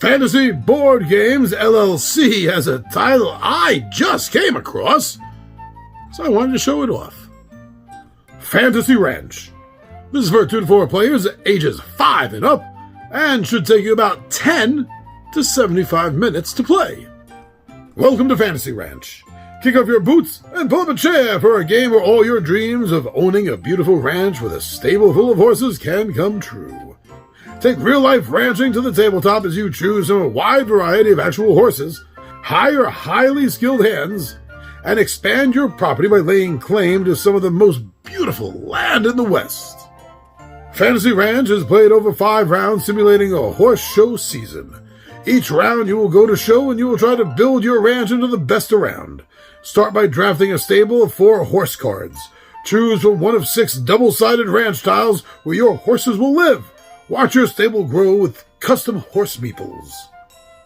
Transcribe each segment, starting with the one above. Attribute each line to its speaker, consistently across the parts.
Speaker 1: Fantasy Board Games LLC has a title I just came across, so I wanted to show it off. Fantasy Ranch. This is for 2 to 4 players ages 5 and up, and should take you about 10 to 75 minutes to play. Welcome to Fantasy Ranch. Kick off your boots and pull up a chair for a game where all your dreams of owning a beautiful ranch with a stable full of horses can come true. Take real-life ranching to the tabletop as you choose from a wide variety of actual horses, hire highly skilled hands, and expand your property by laying claim to some of the most beautiful land in the West. Fantasy Ranch is played over 5 rounds, simulating a horse show season. Each round you will go to show and you will try to build your ranch into the best around. Start by drafting a stable of 4 horse cards. Choose from one of 6 double-sided ranch tiles where your horses will live. Watch your stable grow with custom horse meeples.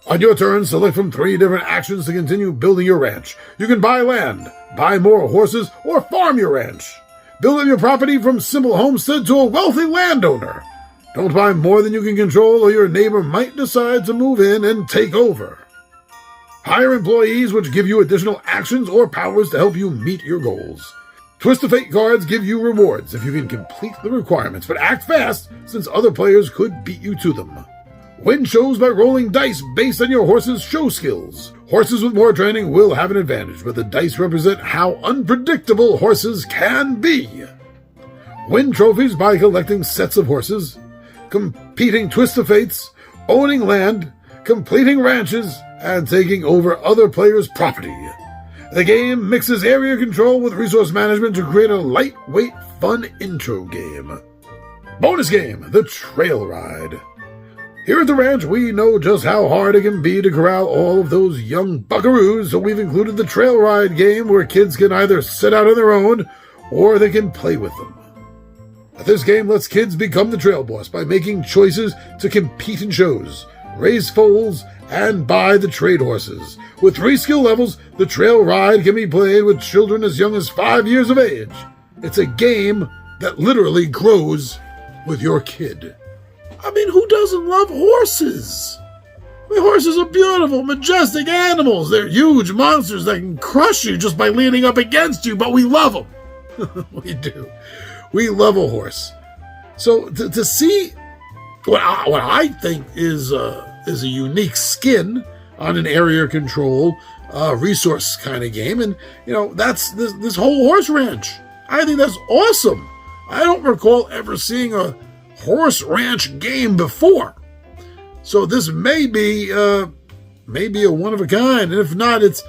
Speaker 1: On your turn, select from 3 different actions to continue building your ranch. You can buy land, buy more horses, or farm your ranch. Build up your property from simple homestead to a wealthy landowner. Don't buy more than you can control, or your neighbor might decide to move in and take over. Hire employees, which give you additional actions or powers to help you meet your goals. Twist of Fate cards give you rewards if you can complete the requirements, but act fast since other players could beat you to them. Win shows by rolling dice based on your horse's show skills. Horses with more training will have an advantage, but the dice represent how unpredictable horses can be. Win trophies by collecting sets of horses, competing Twist of Fates, owning land, completing ranches, and taking over other players' property. The game mixes area control with resource management to create a lightweight, fun intro game. Bonus game, The Trail Ride. Here at the ranch, we know just how hard it can be to corral all of those young buckaroos, so we've included the Trail Ride game where kids can either set out on their own or they can play with them. This game lets kids become the trail boss by making choices to compete in shows, raise foals, and buy the trade horses. With 3 skill levels, the Trail Ride can be played with children as young as 5 years of age. It's a game that literally grows with your kid. I mean, who doesn't love horses? I mean, horses are beautiful, majestic animals. They're huge monsters that can crush you just by leaning up against you, but we love them. We do. We love a horse. So to see what I think is a unique skin on an area control resource kind of game, and that's this whole horse ranch. I think that's awesome. I don't recall ever seeing a horse ranch game before, so this may be a one of a kind, and if not, it's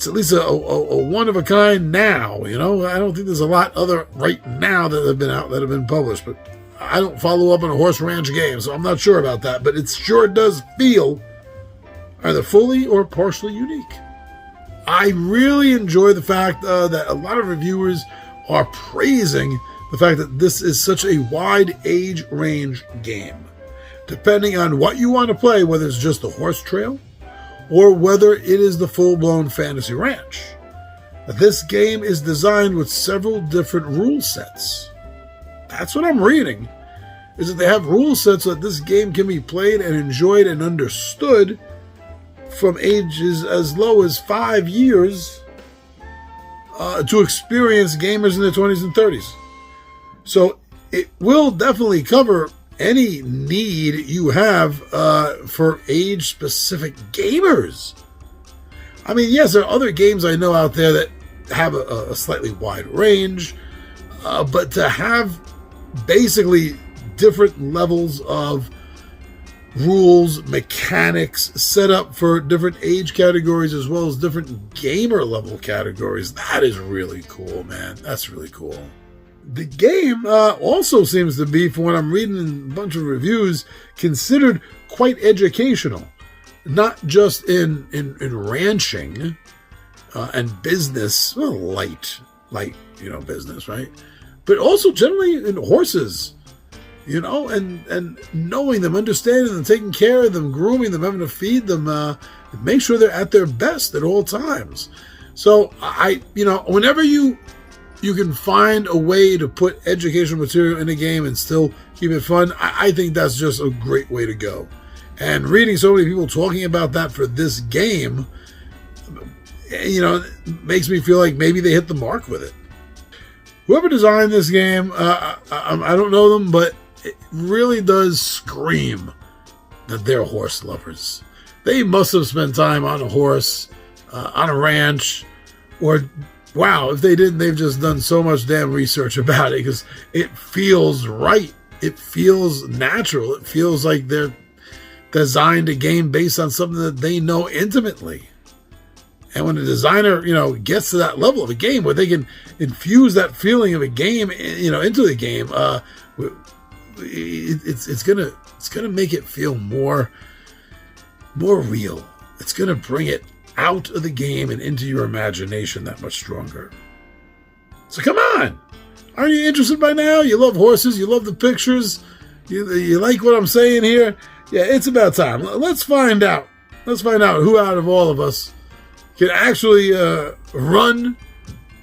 Speaker 1: at least a one of a kind now. I don't think there's a lot other right now that have been out that have been published, but I don't follow up on a horse ranch game, so I'm not sure about that, but it sure does feel either fully or partially unique. I really enjoy the fact that a lot of reviewers are praising the fact that this is such a wide age range game. Depending on what you want to play, whether it's just the horse trail or whether it is the full-blown fantasy ranch. This game is designed with several different rule sets. That's what I'm reading, is that they have rule sets so that this game can be played and enjoyed and understood from ages as low as 5 years to experienced gamers in their 20s and 30s. So it will definitely cover any need you have for age-specific gamers. I mean, yes, there are other games I know out there that have a slightly wide range, but to have basically different levels of rules, mechanics set up for different age categories as well as different gamer level categories, that is really cool, man. That's really cool. The game also seems to be, from what I'm reading in a bunch of reviews, considered quite educational. Not just in ranching and business, well, light business, right? But also generally in horses, and knowing them, understanding them, taking care of them, grooming them, having to feed them, make sure they're at their best at all times. So whenever you can find a way to put educational material in a game and still keep it fun, I think that's just a great way to go. And reading so many people talking about that for this game, makes me feel like maybe they hit the mark with it. Whoever designed this game, I don't know them, but it really does scream that they're horse lovers. They must have spent time on a horse, on a ranch, or wow, if they didn't, they've just done so much damn research about it because it feels right. It feels natural. It feels like they're designed a game based on something that they know intimately. And when a designer, gets to that level of a game where they can infuse that feeling of a game, into the game, it's gonna make it feel more real. It's gonna bring it out of the game and into your imagination that much stronger. So come on, aren't you interested by now? You love horses, you love the pictures, you like what I'm saying here. Yeah, it's about time. Let's find out. Let's find out who out of all of us can actually run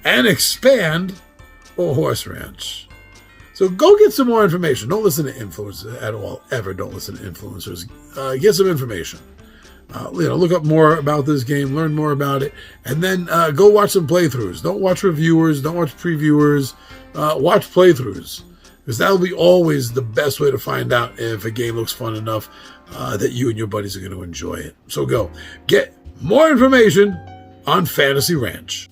Speaker 1: and expand a horse ranch. So go get some more information. Don't listen to influencers at all. Ever don't listen to influencers. Get some information. Look up more about this game, learn more about it, and then go watch some playthroughs. Don't watch reviewers, don't watch previewers. Watch playthroughs, because that'll be always the best way to find out if a game looks fun enough that you and your buddies are going to enjoy it. So go get more information on Fantasy Ranch.